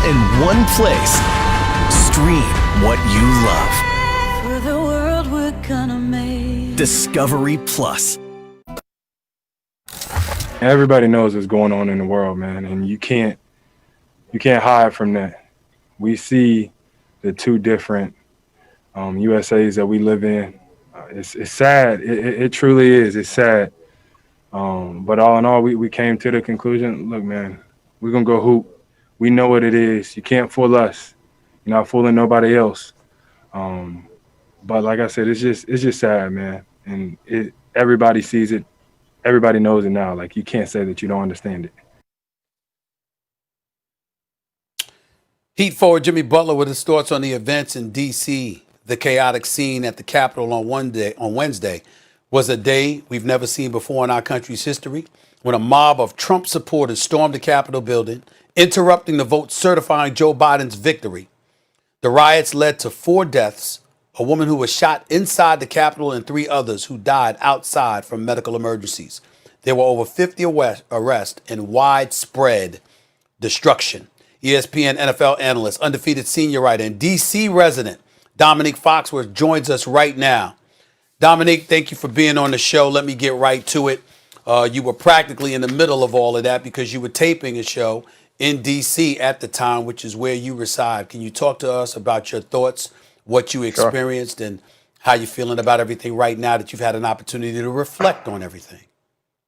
in one place. Stream what you love. For the world we're gonna make. Discovery Plus. Everybody knows what's going on in the world, man, and you can't hide from that. We see the two different USAs that we live in. It's sad. It truly is. It's sad. But all in all, we came to the conclusion, look, man, we're going to go hoop. We know what it is. You can't fool us. You're not fooling nobody else. But like I said, it's just sad, man. And everybody sees it. Everybody knows it now. Like, you can't say that you don't understand it. Heat forward Jimmy Butler with his thoughts on the events in D.C. The chaotic scene at the Capitol on Wednesday was a day we've never seen before in our country's history, when a mob of Trump supporters stormed the Capitol building, interrupting the vote certifying Joe Biden's victory. The riots led to 4 deaths, a woman who was shot inside the Capitol and 3 others who died outside from medical emergencies. There were over 50 arrests and widespread destruction. ESPN NFL analyst, undefeated senior writer, and D.C. resident Dominique Foxworth joins us right now. Dominique, thank you for being on the show. Let me get right to it. You were practically in the middle of all of that because you were taping a show in D.C. at the time, which is where you reside. Can you talk to us about your thoughts, what you experienced, and how you're feeling about everything right now that you've had an opportunity to reflect on everything?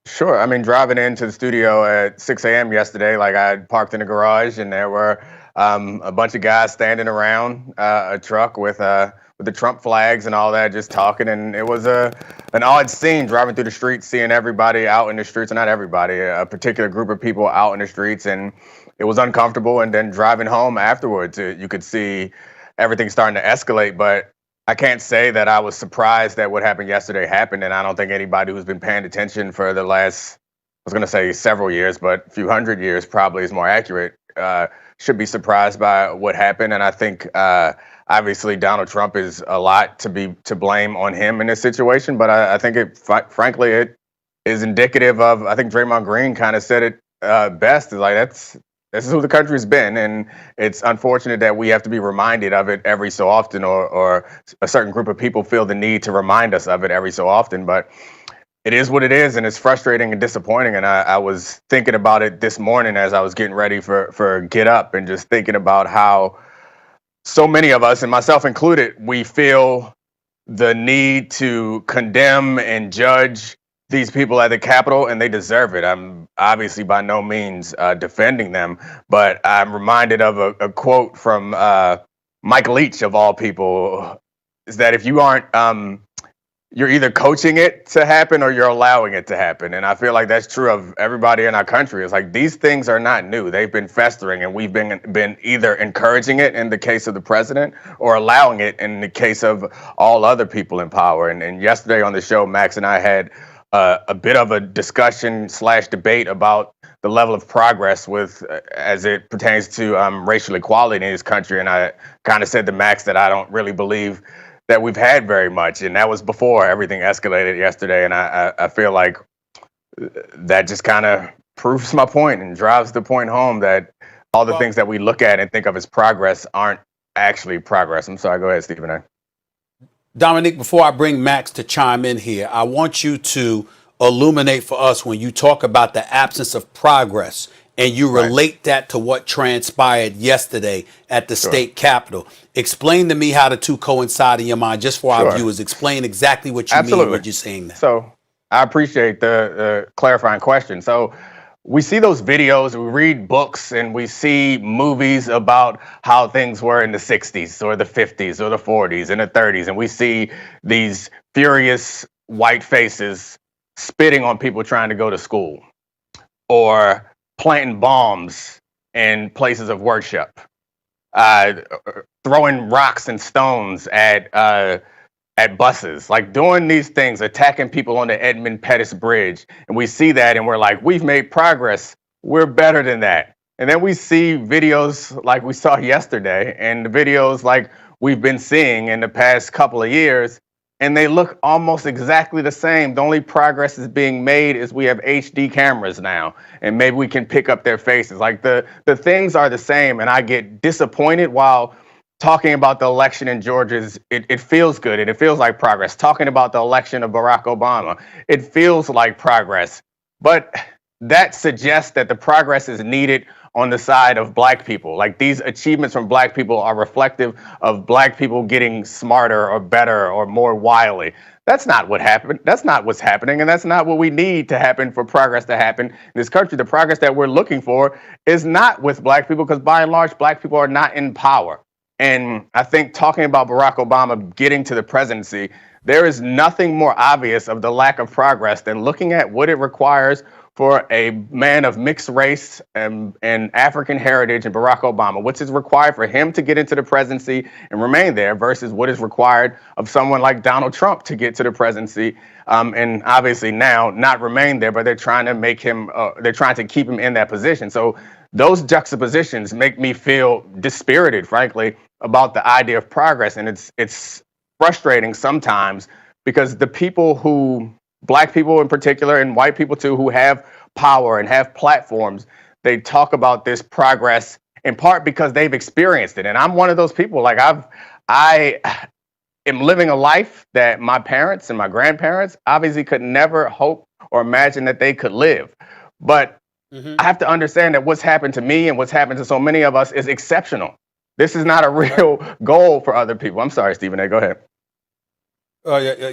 Sure. I mean, driving into the studio at 6 a.m. yesterday, like, I parked in the garage and there were a bunch of guys standing around a truck with the Trump flags and all that, just talking. And it was an odd scene driving through the streets, seeing everybody out in the streets, or not everybody, a particular group of people out in the streets. And it was uncomfortable. And then driving home afterwards, you could see everything starting to escalate. But I can't say that I was surprised that what happened yesterday happened, and I don't think anybody who's been paying attention for the last, I was going to say several years, but a few hundred years probably is more accurate, should be surprised by what happened. And I think obviously Donald Trump is a lot to blame on him in this situation, but I think frankly it is indicative of, I think Draymond Green kind of said it best, is like, this is who the country's been, and it's unfortunate that we have to be reminded of it every so often, or a certain group of people feel the need to remind us of it every so often. But it is what it is, and it's frustrating and disappointing. And I was thinking about it this morning as I was getting ready for Get Up, and just thinking about how so many of us, and myself included, we feel the need to condemn and judge these people at the Capitol, and they deserve it. I'm obviously by no means defending them, but I'm reminded of a quote from Mike Leach, of all people, is that if you aren't, you're either coaching it to happen or you're allowing it to happen. And I feel like that's true of everybody in our country. It's like, these things are not new. They've been festering, and we've been either encouraging it in the case of the president, or allowing it in the case of all other people in power. And yesterday on the show, Max and I had a bit of a discussion / debate about the level of progress as it pertains to racial equality in this country. And I kind of said to Max that I don't really believe that we've had very much. And that was before everything escalated yesterday. And I feel like that just kind of proves my point and drives the point home that all the things that we look at and think of as progress aren't actually progress. I'm sorry. Go ahead, Stephen A. Dominique, before I bring Max to chime in here, I want you to illuminate for us when you talk about the absence of progress and you relate that to what transpired yesterday at the state capitol. Explain to me how the two coincide in your mind, just for our viewers. Explain exactly what you mean when you're saying that. So I appreciate the clarifying question. So we see those videos, we read books, and we see movies about how things were in the 60s or the 50s or the 40s and the 30s. And we see these furious white faces spitting on people trying to go to school, or planting bombs in places of worship, throwing rocks and stones at buses, like doing these things, attacking people on the Edmund Pettus Bridge. And we see that and we're like, we've made progress. We're better than that. And then we see videos like we saw yesterday, and the videos like we've been seeing in the past couple of years and they look almost exactly the same. The only progress is being made is we have HD cameras now, and maybe we can pick up their faces. Like the things are the same, and I get disappointed while talking about the election in Georgia. It feels good, and it feels like progress. Talking about the election of Barack Obama, it feels like progress. But that suggests that the progress is needed on the side of Black people. Like, these achievements from Black people are reflective of Black people getting smarter or better or more wily. That's not what happened. That's not what's happening, and that's not what we need to happen for progress to happen in this country. The progress that we're looking for is not with Black people, because by and large, Black people are not in power. And I think talking about Barack Obama getting to the presidency, there is nothing more obvious of the lack of progress than looking at what it requires for a man of mixed race and African heritage in Barack Obama. What's required for him to get into the presidency and remain there versus what is required of someone like Donald Trump to get to the presidency, and obviously now not remain there, but they're trying to make him, they're trying to keep him in that position. So those juxtapositions make me feel dispirited, frankly, about the idea of progress. And it's frustrating sometimes, because the people who, Black people in particular, and white people too, who have power and have platforms, they talk about this progress in part because they've experienced it. And I'm one of those people. Like, I am living a life that my parents and my grandparents obviously could never hope or imagine that they could live. But I have to understand that what's happened to me and what's happened to so many of us is exceptional. This is not a real goal for other people. I'm sorry, Stephen A. Go ahead.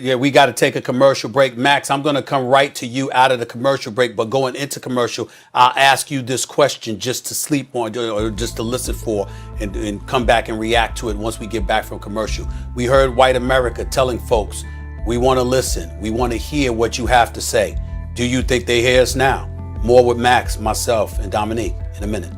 Yeah, we got to take a commercial break. Max, I'm going to come right to you out of the commercial break, but going into commercial, I'll ask you this question just to sleep on or just to listen for, and come back and react to it once we get back from commercial. We heard white America telling folks, we want to listen. We want to hear what you have to say. Do you think they hear us now? More with Max, myself, and Dominique in a minute.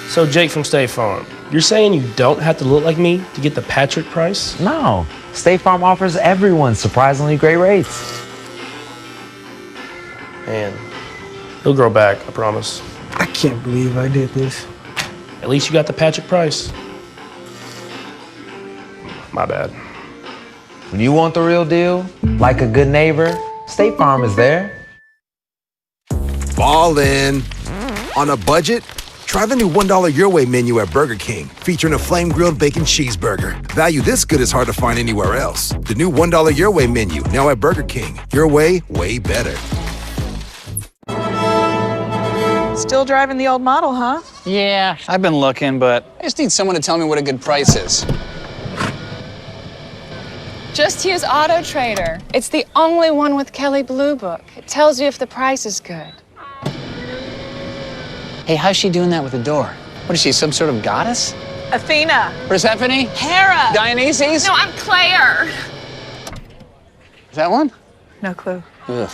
So Jake from State Farm, you're saying you don't have to look like me to get the Patrick price? No, State Farm offers everyone surprisingly great rates. Man, he'll grow back, I promise. I can't believe I did this. At least you got the Patrick price. My bad. When you want the real deal, like a good neighbor, State Farm is there. Ballin'. On a budget? Try the new $1 Your Way menu at Burger King, featuring a flame-grilled bacon cheeseburger. Value this good is hard to find anywhere else. The new $1 Your Way menu, now at Burger King. Your way, way better. Still driving the old model, huh? Yeah, I've been looking, but I just need someone to tell me what a good price is. Just use Auto Trader. It's the only one with Kelley Blue Book. It tells you if the price is good. Hey, how's she doing that with the door? What is she, some sort of goddess? Athena. Persephone? Hera. Dionysus? No, I'm Claire. Is that one? No clue. Ugh.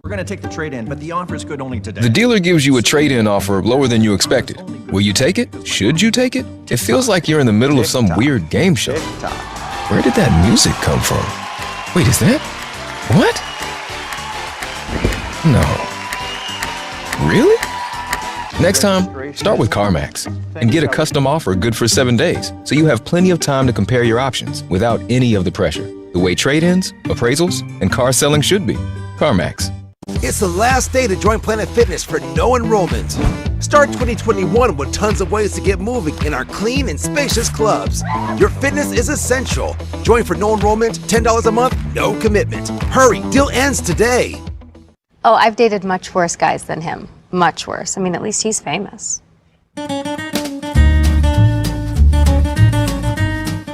We're going to take the trade-in, but the offer is good only today. The dealer gives you a trade-in offer lower than you expected. Will you take it? Should you take it? It feels like you're in the middle of some weird game show. Where did that music come from? Wait, is that? What? No. Really? Next time, start with CarMax and get a custom offer good for 7 days, so you have plenty of time to compare your options without any of the pressure. The way trade-ins, appraisals, and car selling should be. CarMax. It's the last day to join Planet Fitness for no enrollment. Start 2021 with tons of ways to get moving in our clean and spacious clubs. Your fitness is essential. Join for no enrollment, $10 a month, no commitment. Hurry, deal ends today. Oh, I've dated much worse guys than him. Much worse. I mean, at least he's famous.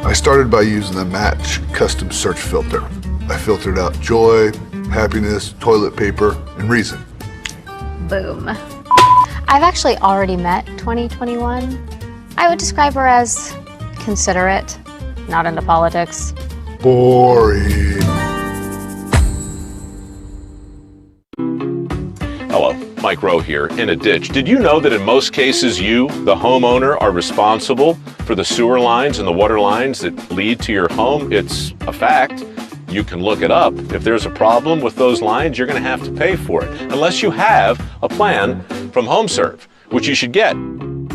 I started by using the Match custom search filter. I filtered out joy, happiness, toilet paper, and reason. Boom. I've actually already met 2021. I would describe her as considerate, not into politics. Boring. Hello, Mike Rowe here. In a ditch. Did you know that in most cases you, the homeowner, are responsible for the sewer lines and the water lines that lead to your home? It's a fact. You can look it up. If there's a problem with those lines, you're going to have to pay for it, unless you have a plan from HomeServe. which you should get.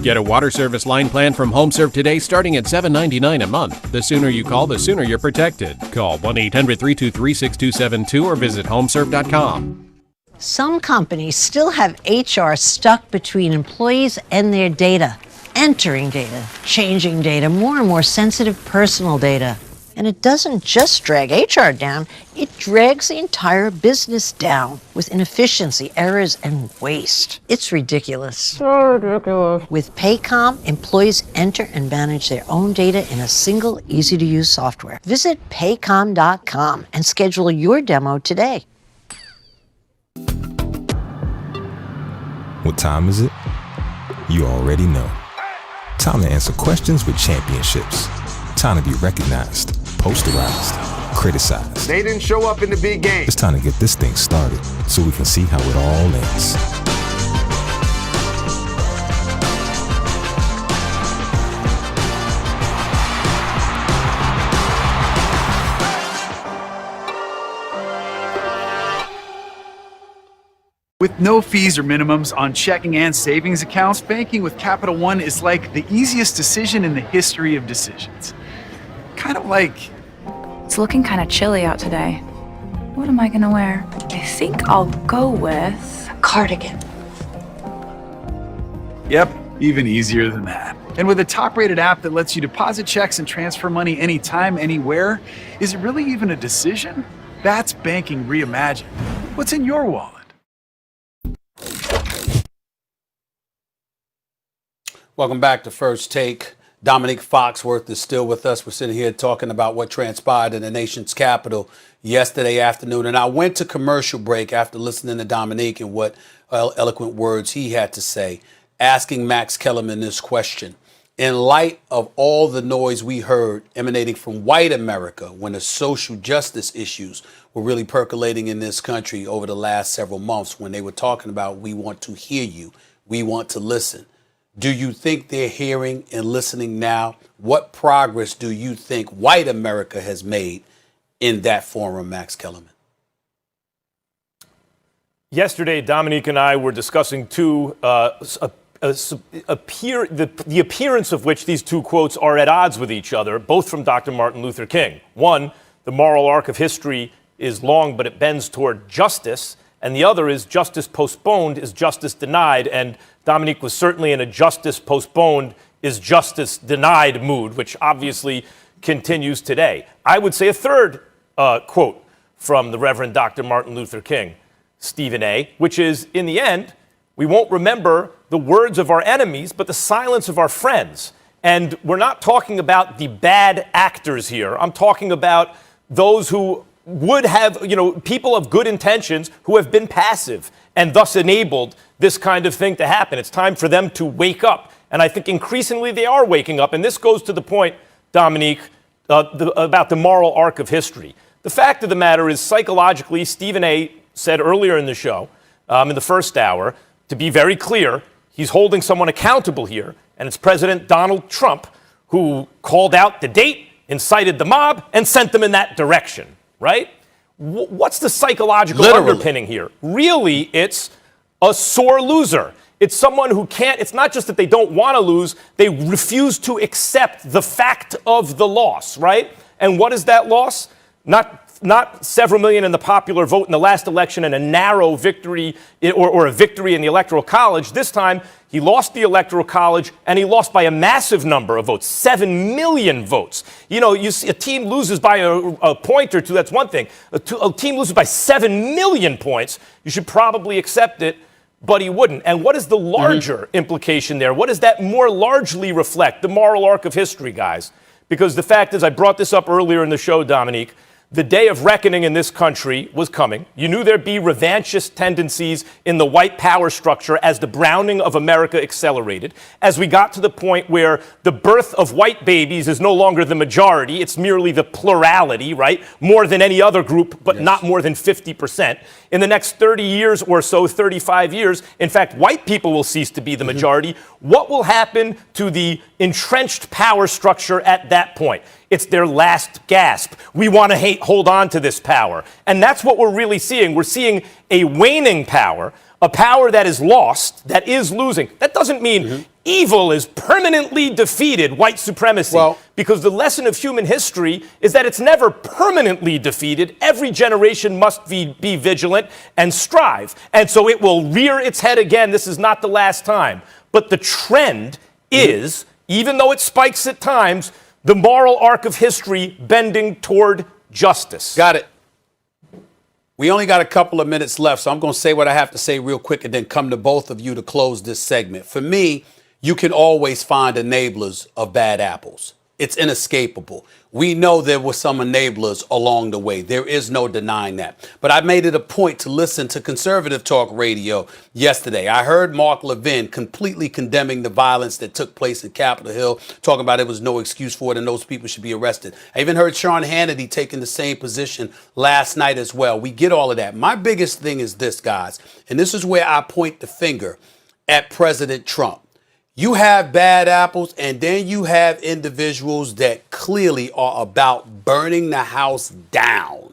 Get a water service line plan from HomeServe today starting at $7.99 a month. The sooner you call, the sooner you're protected. Call 1-800-323-6272 or visit homeserve.com. Some companies still have HR stuck between employees and their data, entering data, changing data, more and more sensitive personal data. And it doesn't just drag HR down, it drags the entire business down with inefficiency, errors, and waste. It's ridiculous. So ridiculous. With Paycom, employees enter and manage their own data in a single, easy-to-use software. Visit paycom.com and schedule your demo today. What time is it? You already know. Time to answer questions with championships. Time to be recognized, posterized, criticized. They didn't show up in the big game. It's time to get this thing started so we can see how it all ends. With no fees or minimums on checking and savings accounts, banking with Capital One is like the easiest decision in the history of decisions. Kind of like... It's looking kind of chilly out today. What am I gonna wear? I think I'll go with a cardigan. Yep, even easier than that. And with a top-rated app that lets you deposit checks and transfer money anytime, anywhere, is it really even a decision? That's banking reimagined. What's in your wallet? Welcome back to First Take. Dominique Foxworth is still with us. We're sitting here talking about what transpired in the nation's capital yesterday afternoon. And I went to commercial break after listening to Dominique and what eloquent words he had to say, asking Max Kellerman this question. In light of all the noise we heard emanating from white America when the social justice issues were really percolating in this country over the last several months, when they were talking about, we want to hear you, we want to listen. Do you think they're hearing and listening now? What progress do you think white America has made in that forum, Max Kellerman? Yesterday, Dominique and I were discussing the appearance of which these two quotes are at odds with each other, both from Dr. Martin Luther King. One, the moral arc of history is long, but it bends toward justice. And the other is justice postponed is justice denied. And Dominique was certainly in a justice postponed is justice denied mood, which obviously continues today. I would say a third quote from the Reverend Dr. Martin Luther King, Stephen A., which is, in the end, we won't remember the words of our enemies, but the silence of our friends. And we're not talking about the bad actors here. I'm talking about those who would have, people of good intentions who have been passive and thus enabled this kind of thing to happen. It's time for them to wake up. And I think increasingly they are waking up. And this goes to the point, Dominique, about the moral arc of history. The fact of the matter is, psychologically, Stephen A. said earlier in the show, in the first hour, to be very clear, he's holding someone accountable here. And it's President Donald Trump who called out the date, incited the mob, and sent them in that direction. Right? What's the psychological underpinning here? Really, it's a sore loser. It's someone who can't, it's not just that they don't want to lose, they refuse to accept the fact of the loss, right? And what is that loss? Not several million in the popular vote in the last election and a narrow victory or a victory in the Electoral College. This time, he lost the Electoral College and he lost by a massive number of votes, 7 million votes. You see a team loses by a point or two, that's one thing. A team loses by 7 million points, you should probably accept it, but he wouldn't. And what is the larger implication there? What does that more largely reflect? The moral arc of history, guys. Because the fact is, I brought this up earlier in the show, Dominique, the day of reckoning in this country was coming. You knew there'd be revanchist tendencies in the white power structure as the browning of America accelerated, as we got to the point where the birth of white babies is no longer the majority, it's merely the plurality, right? More than any other group, but not more than 50%. In the next 30 years or so, 35 years, in fact, white people will cease to be the majority. What will happen to the entrenched power structure at that point? It's their last gasp. We want to hold on to this power. And that's what we're really seeing. We're seeing a waning power a power that is lost, that is losing. That doesn't mean evil is permanently defeated, white supremacy. Because the lesson of human history is that it's never permanently defeated. Every generation must be vigilant and strive. And so it will rear its head again. This is not the last time. But the trend is, even though it spikes at times, the moral arc of history bending toward justice. Got it. We only got a couple of minutes left, so I'm going to say what I have to say real quick and then come to both of you to close this segment. For me, you can always find enablers of bad apples. It's inescapable. We know there were some enablers along the way. There is no denying that. But I made it a point to listen to conservative talk radio yesterday. I heard Mark Levin completely condemning the violence that took place at Capitol Hill, talking about it was no excuse for it and those people should be arrested. I even heard Sean Hannity taking the same position last night as well. We get all of that. My biggest thing is this, guys, and this is where I point the finger at President Trump. You have bad apples, and then you have individuals that clearly are about burning the house down,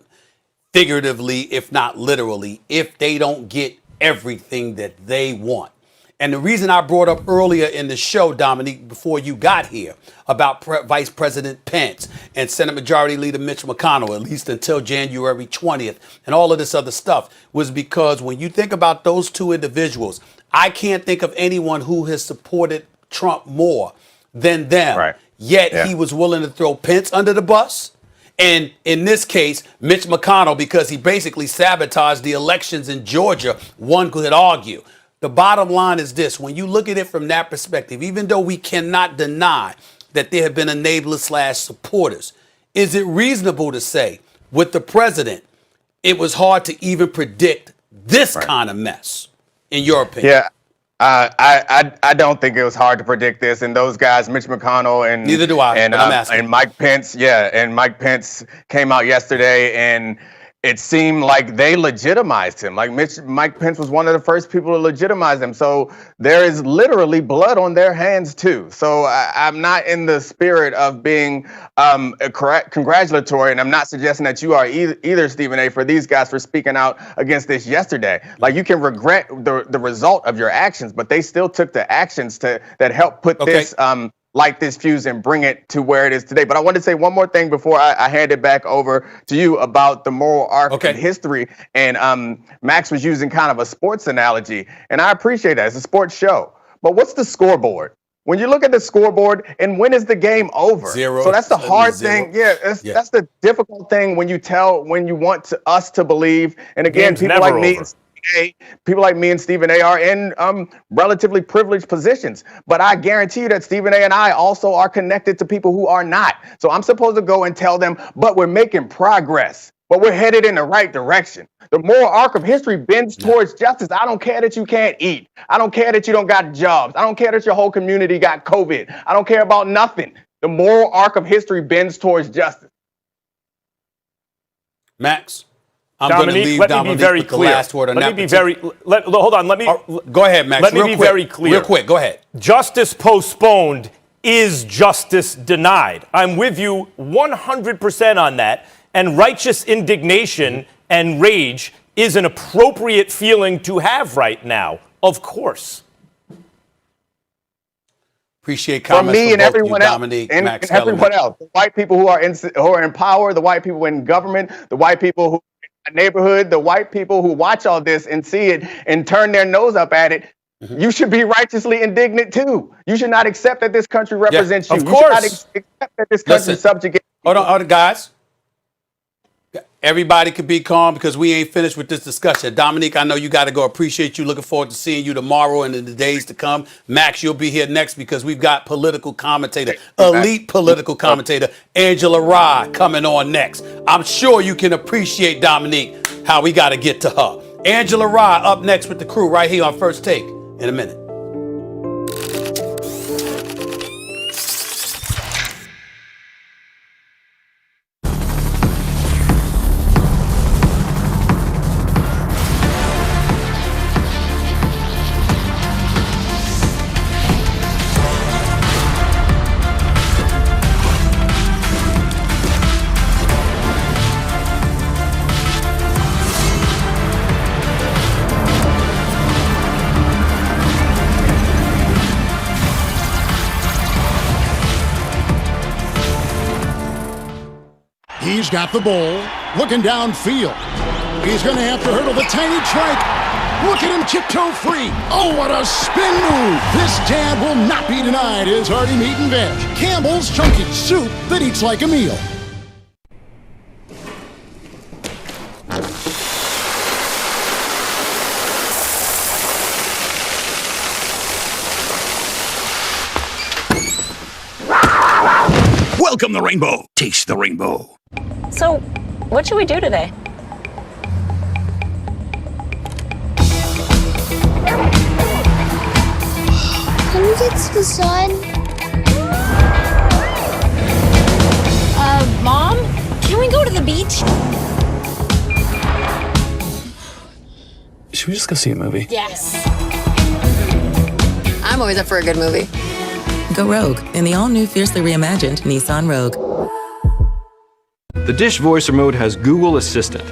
figuratively, if not literally, if they don't get everything that they want. And the reason I brought up earlier in the show, Dominique, before you got here, about Vice President Pence and Senate Majority Leader Mitch McConnell, at least until January 20th, and all of this other stuff, was because when you think about those two individuals, I can't think of anyone who has supported Trump more than them. Right. Yet he was willing to throw Pence under the bus. And in this case, Mitch McConnell, because he basically sabotaged the elections in Georgia, one could argue. The bottom line is this. When you look at it from that perspective, even though we cannot deny that there have been enablers / supporters, is it reasonable to say with the president, it was hard to even predict this kind of mess? In your opinion? Yeah, I don't think it was hard to predict this. And those guys, Mitch McConnell and neither do I. And Mike Pence, and Mike Pence came out yesterday and it seemed like they legitimized him. Like Mike Pence was one of the first people to legitimize him. So there is literally blood on their hands too. So I'm not in the spirit of being congratulatory, and I'm not suggesting that you are either, Stephen A., for these guys for speaking out against this yesterday. Like, you can regret the result of your actions, but they still took the actions that helped put this light this fuse and bring it to where it is today. But I wanted to say one more thing before I hand it back over to you about the moral arc of history. And Max was using kind of a sports analogy, and I appreciate that. It's a sports show. But what's the scoreboard? When you look at the scoreboard, and when is the game over? 0. So that's the hard thing. Yeah, that's the difficult thing when you want us to believe. And again, people like me. People like me and Stephen A. are in relatively privileged positions. But I guarantee you that Stephen A. and I also are connected to people who are not. So I'm supposed to go and tell them, but we're making progress. But we're headed in the right direction. The moral arc of history bends towards justice. I don't care that you can't eat. I don't care that you don't got jobs. I don't care that your whole community got COVID. I don't care about nothing. The moral arc of history bends towards justice. Max? I'm going to leave Dominique with the last word on that. Hold on. Go ahead, Max. Let me be very clear. Real quick. Go ahead. Justice postponed is justice denied. I'm with you 100% on that. And righteous indignation and rage is an appropriate feeling to have right now. Of course. Appreciate comments from me and everyone else, Dominique, and Max everyone else. The white people who are in power, the white people in government, the white people who neighborhood, the white people who watch all this and see it and turn their nose up at it, you should be righteously indignant too. You should not accept that this country represents you. Of You course. should not accept that this country subjugates you. Hold on, guys. Everybody could be calm because we ain't finished with this discussion. Dominique, I know you got to go. Appreciate you. Looking forward to seeing you tomorrow and in the days to come. Max, you'll be here next because we've got political commentator, elite political commentator, Angela Rye coming on next. I'm sure you can appreciate, Dominique, how we got to get to her. Angela Rye up next with the crew right here on First Take in a minute. He's got the ball, looking downfield. He's going to have to hurdle the tiny trike. Look at him tiptoe free. Oh, what a spin move. This dad will not be denied his hearty meat and veg. Campbell's Chunky Soup that eats like a meal. Welcome the rainbow. Taste the rainbow. So, what should we do today? Can we get to the sun? Mom? Can we go to the beach? Should we just go see a movie? Yes. I'm always up for a good movie. Go Rogue in the all-new fiercely reimagined Nissan Rogue. The Dish voice remote has Google Assistant,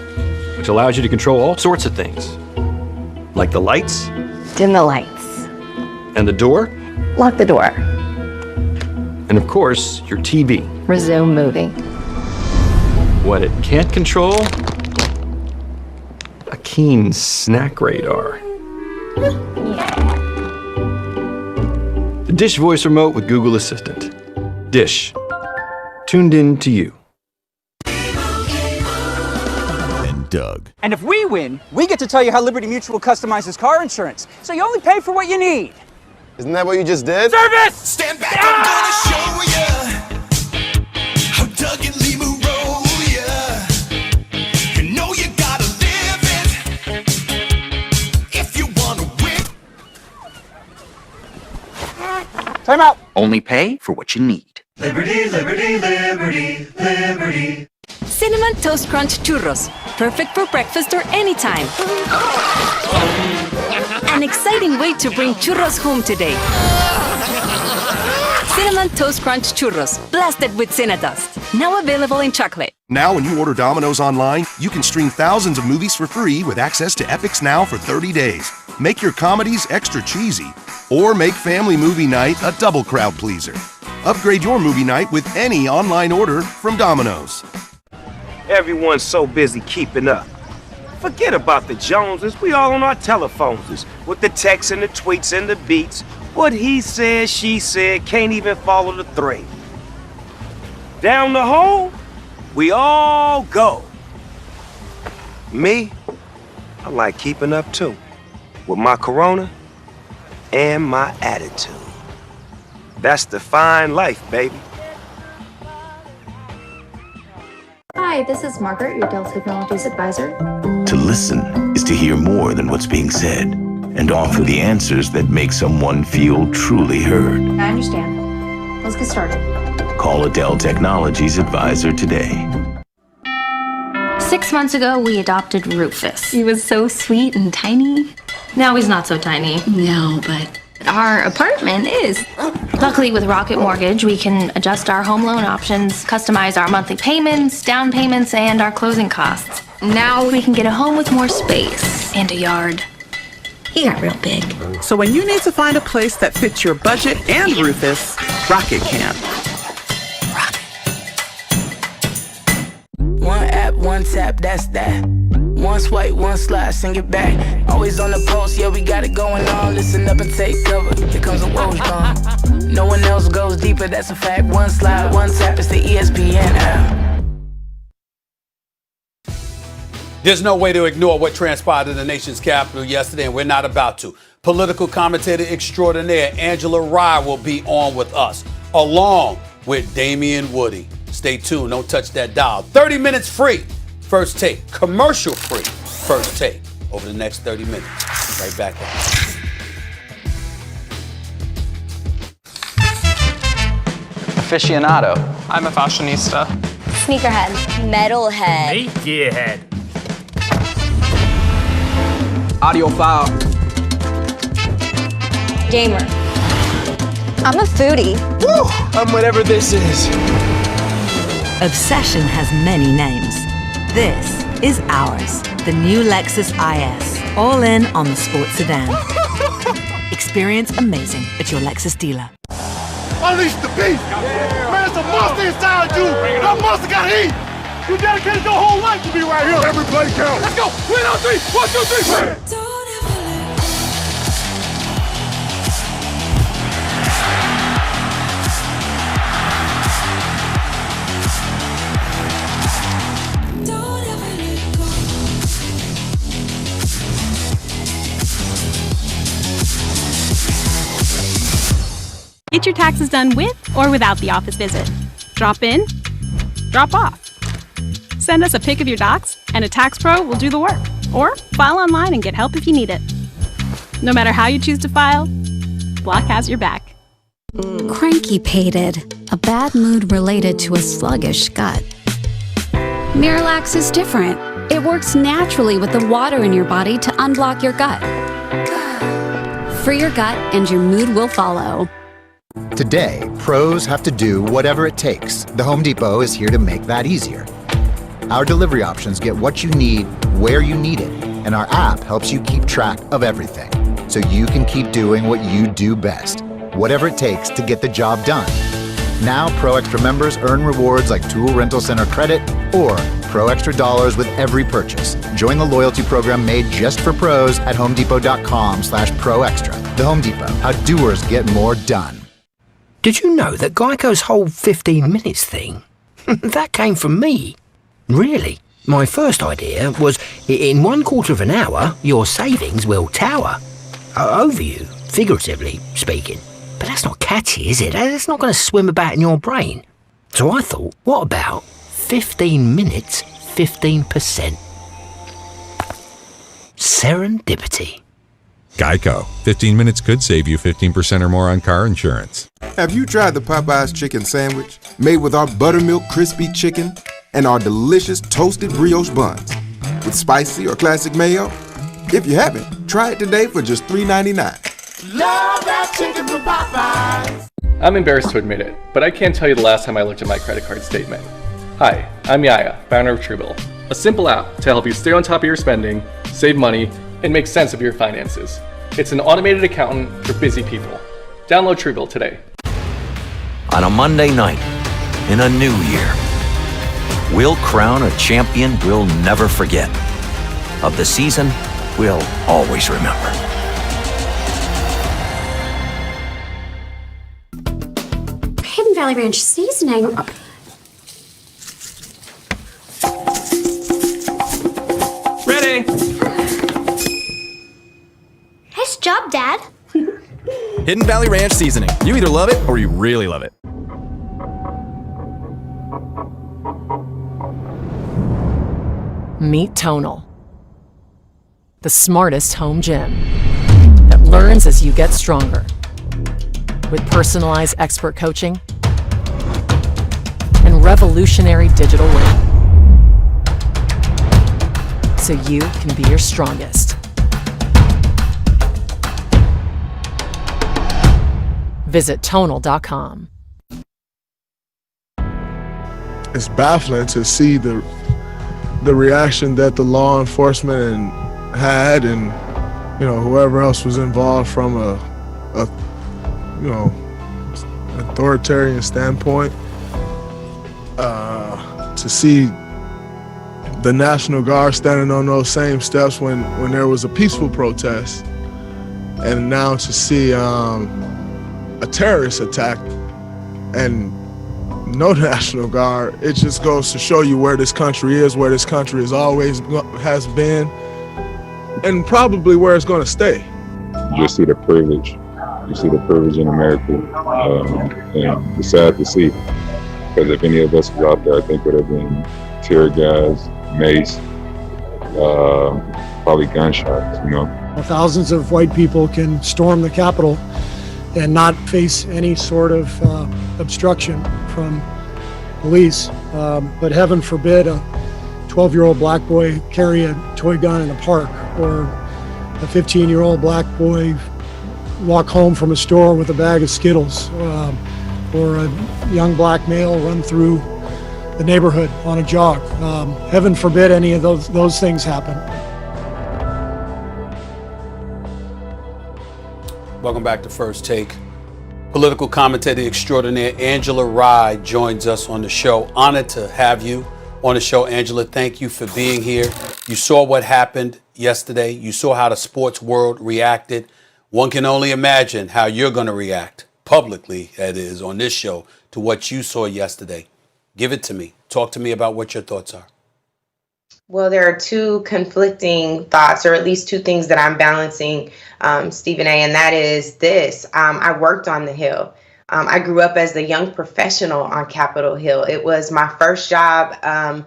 which allows you to control all sorts of things. Like the lights. Dim the lights. And the door. Lock the door. And of course, your TV. Resume movie. What it can't control? A keen snack radar. The Dish voice remote with Google Assistant. Dish. Tuned in to you. And Doug. And if we win, we get to tell you how Liberty Mutual customizes car insurance, so you only pay for what you need. Isn't that what you just did? Service! Stand back, I'm gonna show ya how Doug and Lima roll ya. You know you gotta live it if you wanna win. Time out. Only pay for what you need. Liberty, liberty, liberty, liberty. Cinnamon Toast Crunch Churros. Perfect for breakfast or anytime. An exciting way to bring churros home today. Cinnamon Toast Crunch Churros. Blasted with Cinnadust. Now available in chocolate. Now when you order Domino's online, you can stream thousands of movies for free with access to Epix Now for 30 days. Make your comedies extra cheesy. Or make family movie night a double crowd pleaser. Upgrade your movie night with any online order from Domino's. Everyone's so busy keeping up. Forget about the Joneses, we all on our telephones with the texts and the tweets and the beats. What he said, she said, can't even follow the thread. Down the hole, we all go. Me, I like keeping up too. With my Corona and my attitude. That's the fine life, baby. Hi, this is Margaret, your Dell Technologies advisor. To listen is to hear more than what's being said and offer the answers that make someone feel truly heard. I understand. Let's get started. Call a Dell Technologies advisor today. 6 months ago, we adopted Rufus. He was so sweet and tiny. Now he's not so tiny. No, but our apartment is. Luckily, with Rocket Mortgage, we can adjust our home loan options, customize our monthly payments, down payments, and our closing costs. Now we can get a home with more space and a yard. He got real big. So when you need to find a place that fits your budget and Rufus, Rocket can. One app, one tap, that's that. One swipe, one slide, sing it back. Always on the pulse, yeah, we got it going on. Listen up and take cover. Here comes a Woj bomb. No one else goes deeper, that's a fact. One slide, one tap, it's the ESPN app. There's no way to ignore what transpired in the nation's capital yesterday, and we're not about to. Political commentator extraordinaire Angela Rye will be on with us, along with Damian Woody. Stay tuned. Don't touch that dial. 30 minutes free. First take. Commercial free. First take. Over the next 30 minutes. Right back at you. Aficionado. I'm a fashionista. Sneakerhead. Metalhead. Gearhead. Audiophile. Gamer. I'm a foodie. Woo! I'm whatever this is. Obsession has many names. This is ours, the new Lexus IS. All in on the sports sedan. Experience amazing at your Lexus dealer. Unleash the beast! Man, it's a monster inside you! That monster got heat! You dedicated your whole life to be right here. Every play counts. Let's go. Win on three. 1, 2, 3. Get your taxes done with or without the office visit. Drop in, drop off. Send us a pic of your docs, and a tax pro will do the work. Or file online and get help if you need it. No matter how you choose to file, Block has your back. Cranky-pated, a bad mood related to a sluggish gut. Miralax is different. It works naturally with the water in your body to unblock your gut. Free your gut and your mood will follow. Today, pros have to do whatever it takes. The Home Depot is here to make that easier. Our delivery options get what you need, where you need it, and our app helps you keep track of everything, so you can keep doing what you do best, whatever it takes to get the job done. Now, Pro Extra members earn rewards like Tool Rental Center credit or Pro Extra dollars with every purchase. Join the loyalty program made just for pros at homedepot.com/Pro Extra. The Home Depot, how doers get more done. Did you know that Geico's whole 15 minutes thing, that came from me? Really? My first idea was, in 1/4 of an hour, your savings will tower. Over you, figuratively speaking. But that's not catchy, is it? That's not going to swim about in your brain. So I thought, what about 15 minutes, 15%? Serendipity. Geico. 15 minutes could save you 15% or more on car insurance. Have you tried the Popeyes chicken sandwich made with our buttermilk crispy chicken and our delicious toasted brioche buns with spicy or classic mayo? If you haven't, try it today for just $3.99. Love that chicken from Popeyes. I'm embarrassed to admit it, but I can't tell you the last time I looked at my credit card statement. Hi, I'm Yaya, founder of Truebill, a simple app to help you stay on top of your spending, save money, and make sense of your finances. It's an automated accountant for busy people. Download Truebill today. On a Monday night, in a new year, we'll crown a champion we'll never forget. Of the season we'll always remember. Hidden Valley Ranch seasoning. Ready! Nice job, Dad. Hidden Valley Ranch seasoning. You either love it or you really love it. Meet Tonal, the smartest home gym that learns as you get stronger. With personalized expert coaching and revolutionary digital weight. So you can be your strongest. Visit tonal.com. It's baffling to see the reaction that the law enforcement had, and whoever else was involved from a authoritarian standpoint. To see the National Guard standing on those same steps when there was a peaceful protest, and now to see a terrorist attack and no National Guard, it just goes to show you where this country is, where this country has been, and probably where it's going to stay. You just see the privilege. You see the privilege in America, and it's sad to see. Because if any of us was out there, I think would have been tear gas, mace, probably gunshots. Thousands of white people can storm the Capitol and not face any sort of obstruction from police. But heaven forbid a 12-year-old black boy carry a toy gun in a park, or a 15-year-old black boy walk home from a store with a bag of Skittles, or a young black male run through the neighborhood on a jog. Heaven forbid any of those things happen. Welcome back to First Take. Political commentator extraordinaire Angela Rye joins us on the show. Honored to have you on the show. Angela, thank you for being here. You saw what happened yesterday. You saw how the sports world reacted. One can only imagine how you're going to react publicly, that is, on this show, to what you saw yesterday. Give it to me. Talk to me about what your thoughts are. Well, there are two conflicting thoughts, or at least two things that I'm balancing, Stephen A., and that is this. I worked on the Hill. I grew up as the young professional on Capitol Hill. It was my first job. I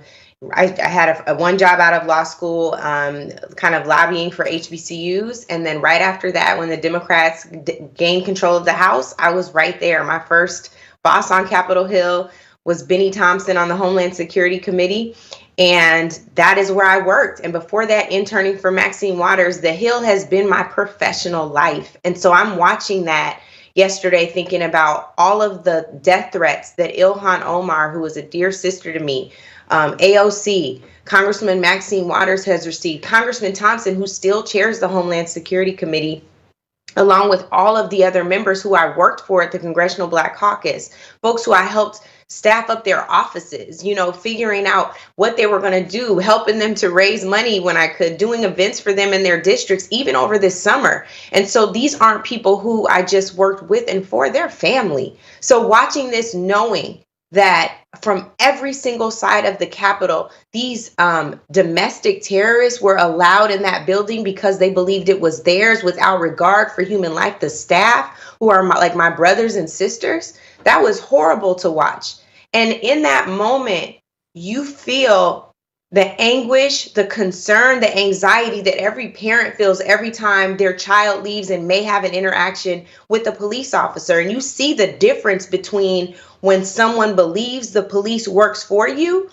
had a one job out of law school, kind of lobbying for HBCUs. And then right after that, when the Democrats gained control of the House, I was right there. My first boss on Capitol Hill was Benny Thompson on the Homeland Security Committee. And that is where I worked. And before that, interning for Maxine Waters, the Hill has been my professional life. And so I'm watching that yesterday, thinking about all of the death threats that Ilhan Omar, who is a dear sister to me, AOC, Congressman Maxine Waters has received, Congressman Thompson, who still chairs the Homeland Security Committee, along with all of the other members who I worked for at the Congressional Black Caucus, folks who I helped staff up their offices, figuring out what they were going to do, helping them to raise money when I could, doing events for them in their districts, even over this summer. And so these aren't people who I just worked with and for, their family. So watching this, knowing that from every single side of the Capitol, these domestic terrorists were allowed in that building because they believed it was theirs without regard for human life. The staff, who are like my brothers and sisters, that was horrible to watch. And in that moment, you feel the anguish, the concern, the anxiety that every parent feels every time their child leaves and may have an interaction with a police officer. And you see the difference between when someone believes the police works for you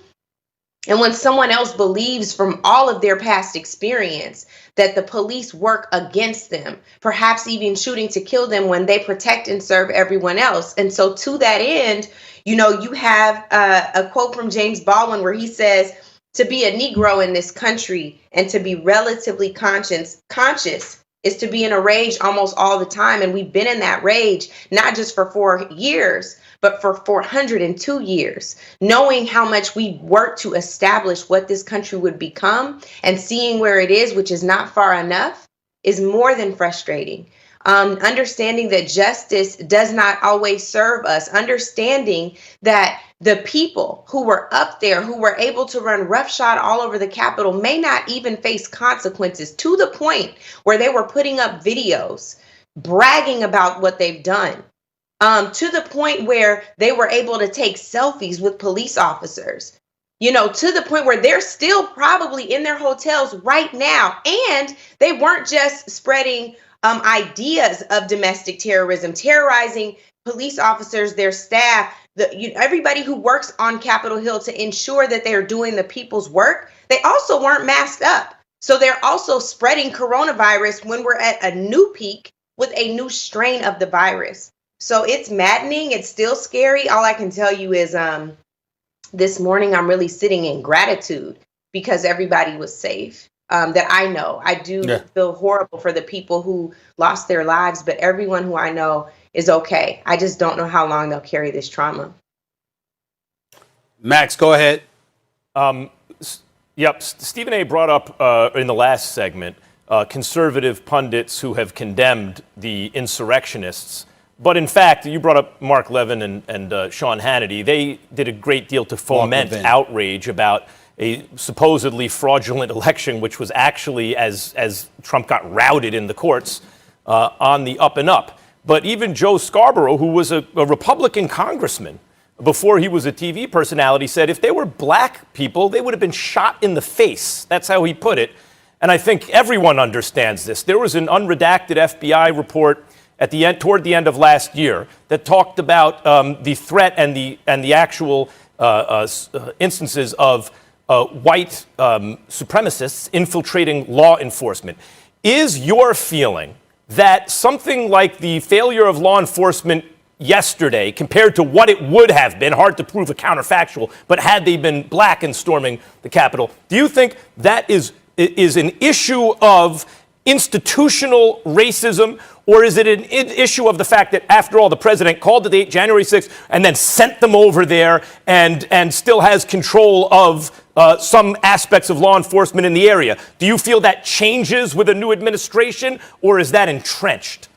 and when someone else believes from all of their past experience that the police work against them, perhaps even shooting to kill them when they protect and serve everyone else. And so to that end, you have a quote from James Baldwin where he says, to be a Negro in this country and to be relatively conscious is to be in a rage almost all the time. And we've been in that rage, not just for 4 years, but for 402 years, knowing how much we worked to establish what this country would become and seeing where it is, which is not far enough, is more than frustrating. Understanding that justice does not always serve us, understanding that the people who were up there, who were able to run roughshod all over the Capitol, may not even face consequences, to the point where they were putting up videos, bragging about what they've done, to the point where they were able to take selfies with police officers, to the point where they're still probably in their hotels right now. And they weren't just spreading ideas of domestic terrorism, terrorizing police officers, their staff, everybody who works on Capitol Hill to ensure that they're doing the people's work. They also weren't masked up. So they're also spreading coronavirus when we're at a new peak with a new strain of the virus. So it's maddening. It's still scary. All I can tell you is this morning I'm really sitting in gratitude because everybody was safe. That I know. I do feel horrible for the people who lost their lives, but everyone who I know is okay. I just don't know how long they'll carry this trauma. Max, go ahead. Yep. Stephen A. brought up in the last segment conservative pundits who have condemned the insurrectionists. But in fact, you brought up Mark Levin and Sean Hannity. They did a great deal to foment outrage about a supposedly fraudulent election, which was actually, as Trump got routed in the courts, on the up and up. But even Joe Scarborough, who was a Republican congressman before he was a TV personality, said if they were black people, they would have been shot in the face. That's how he put it. And I think everyone understands this. There was an unredacted FBI report at the end, toward the end of last year, that talked about the threat and the actual instances of white supremacists infiltrating law enforcement. Is your feeling that something like the failure of law enforcement yesterday, compared to what it would have been, hard to prove a counterfactual, but had they been black and storming the Capitol, do you think that is an issue of institutional racism, or is it an issue of the fact that, after all, the president called the date January 6th and then sent them over there and still has control of some aspects of law enforcement in the area? Do you feel that changes with a new administration, or is that entrenched?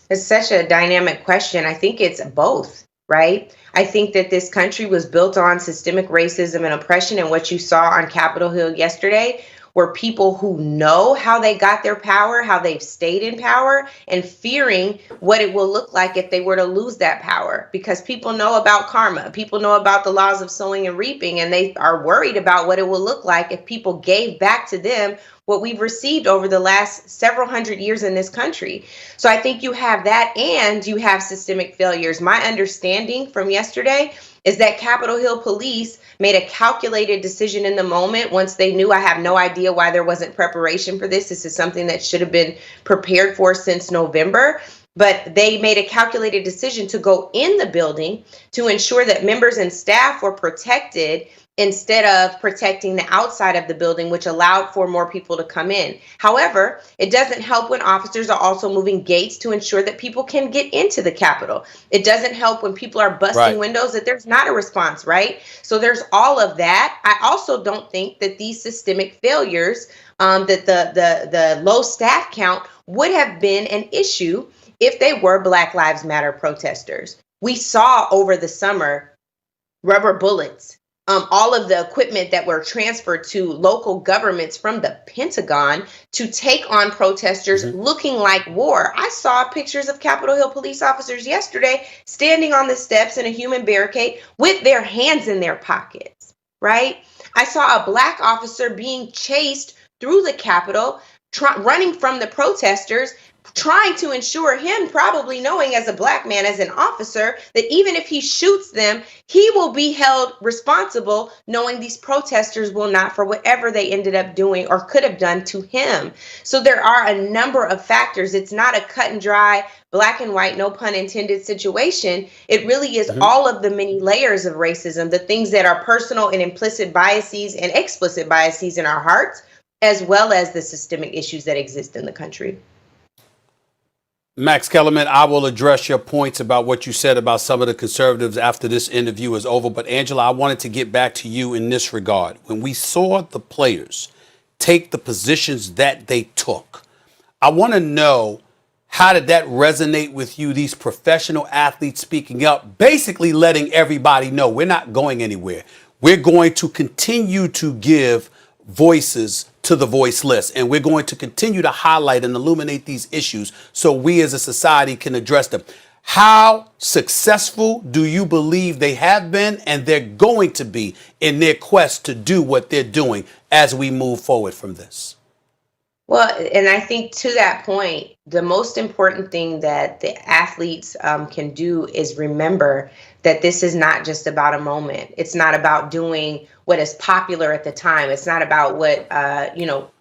It's such a dynamic question. I think it's both, right? I think that this country was built on systemic racism and oppression, and what you saw on Capitol Hill yesterday were people who know how they got their power, how they've stayed in power, and fearing what it will look like if they were to lose that power. Because people know about karma, people know about the laws of sowing and reaping, and they are worried about what it will look like if people gave back to them what we've received over the last several hundred years in this country. So I think you have that, and you have systemic failures. My understanding from yesterday is that Capitol Hill police made a calculated decision in the moment once they knew. I have no idea why there wasn't preparation for this. This is something that should have been prepared for since November. But they made a calculated decision to go in the building to ensure that members and staff were protected instead of protecting the outside of the building, which allowed for more people to come in. However, it doesn't help when officers are also moving gates to ensure that people can get into the Capitol. It doesn't help when people are busting windows that there's not a response, right? So there's all of that. I also don't think that these systemic failures, that the low staff count would have been an issue if they were Black Lives Matter protesters. We saw over the summer rubber bullets, all of the equipment that were transferred to local governments from the Pentagon to take on protesters looking like war. I saw pictures of Capitol Hill police officers yesterday standing on the steps in a human barricade with their hands in their pockets, right? I saw a Black officer being chased through the Capitol, running from the protesters, trying to ensure him, probably knowing as a Black man, as an officer, that even if he shoots them, he will be held responsible, knowing these protesters will not, for whatever they ended up doing or could have done to him. So there are a number of factors. It's not a cut and dry, black and white, no pun intended situation. It really is all of the many layers of racism, the things that are personal and implicit biases and explicit biases in our hearts, as well as the systemic issues that exist in the country. Max Kellerman, I will address your points about what you said about some of the conservatives after this interview is over. But Angela, I wanted to get back to you in this regard. When we saw the players take the positions that they took, I want to know, how did that resonate with you? These professional athletes speaking up, basically letting everybody know we're not going anywhere. We're going to continue to give voices to the voiceless, and we're going to continue to highlight and illuminate these issues so we as a society can address them. How successful do you believe they have been and they're going to be in their quest to do what they're doing as we move forward from this? Well, and I think to that point, the most important thing that the athletes can do is remember that this is not just about a moment. It's not about doing what is popular at the time. It's not about what,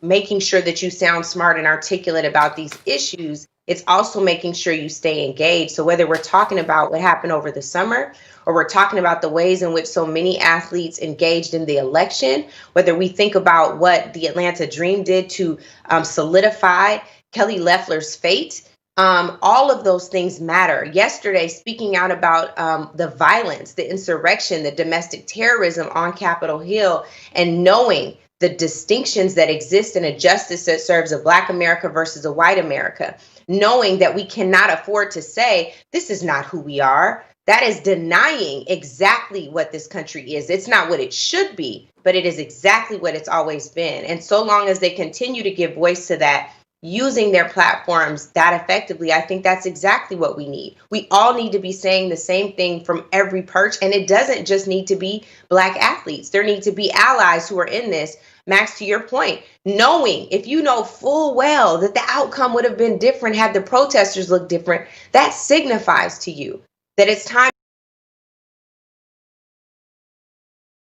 making sure that you sound smart and articulate about these issues. It's also making sure you stay engaged. So whether we're talking about what happened over the summer, or we're talking about the ways in which so many athletes engaged in the election, whether we think about what the Atlanta Dream did to solidify Kelly Loeffler's fate, all of those things matter. Yesterday, speaking out about the violence, the insurrection, the domestic terrorism on Capitol Hill, and knowing the distinctions that exist in a justice that serves a Black America versus a white America, knowing that we cannot afford to say, this is not who we are. That is denying exactly what this country is. It's not what it should be, but it is exactly what it's always been. And so long as they continue to give voice to that, using their platforms that effectively, I think that's exactly what we need. We all need to be saying the same thing from every perch. And it doesn't just need to be Black athletes. There need to be allies who are in this. Max, to your point, knowing, if you know full well that the outcome would have been different had the protesters looked different, that signifies to you that it's time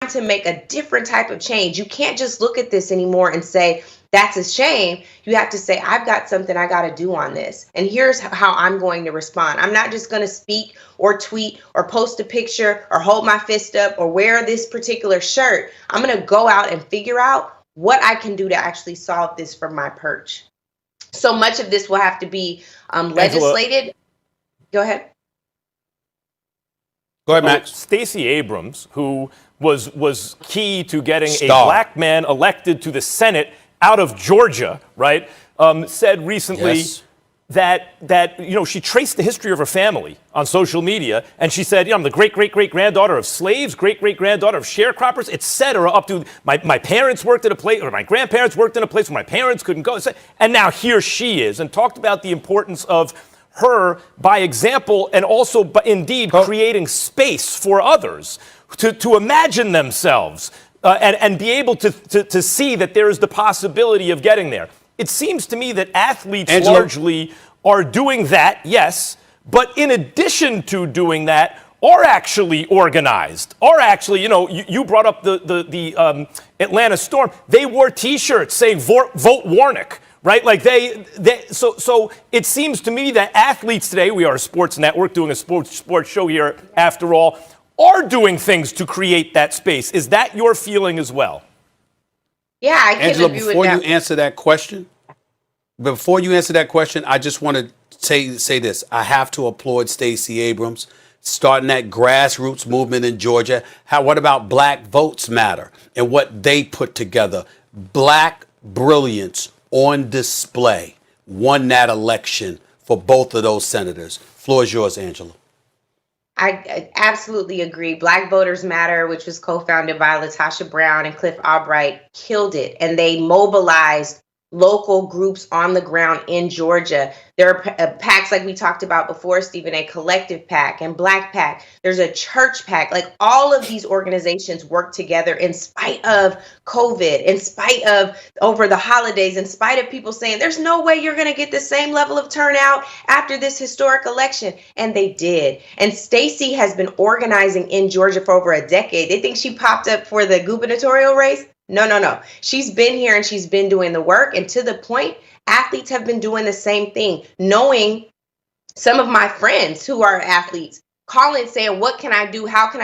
to make a different type of change. You can't just look at this anymore and say, that's a shame. You have to say, I've got something I got to do on this. And here's how I'm going to respond. I'm not just going to speak or tweet or post a picture or hold my fist up or wear this particular shirt. I'm going to go out and figure out what I can do to actually solve this from my perch. So much of this will have to be legislated. Go ahead. Go ahead, Max. Stacey Abrams, who was key to getting a black man elected to the Senate out of Georgia, right? Said recently that she traced the history of her family on social media, and she said, I'm the great-great-great-granddaughter of slaves, great-great-granddaughter of sharecroppers, etc. Up to my parents worked at a place, or my grandparents worked in a place where my parents couldn't go, and now here she is, and talked about the importance of her by example, and also indeed creating space for others to imagine themselves and be able to see that there is the possibility of getting there. It seems to me that athletes largely are doing that, yes, but in addition to doing that, are actually organized, are actually, you brought up the Atlanta Storm. They wore T-shirts saying vote Warnock, right? Like so it seems to me that athletes today, we are a sports network doing a sports show here after all, are doing things to create that space. Is that your feeling as well? Yeah, I can Angela, agree with before that. you answer that question, I just want to say this. I have to applaud Stacey Abrams starting that grassroots movement in Georgia. What about Black Votes Matter and what they put together? Black brilliance on display won that election for both of those senators. Floor is yours, Angela. I absolutely agree. Black Voters Matter, which was co-founded by LaTosha Brown and Cliff Albright, killed it. And they mobilized local groups on the ground in Georgia. There are PACs like we talked about before, Stephen, a collective PAC and Black PAC. There's a church PAC. Like all of these organizations work together in spite of COVID, in spite of over the holidays, in spite of people saying there's no way you're going to get the same level of turnout after this historic election. And they did. And Stacey has been organizing in Georgia for over a decade. They think she popped up for the gubernatorial race. No. She's been here and she's been doing the work. And to the point, athletes have been doing the same thing, knowing some of my friends who are athletes calling saying, what can I do? How can I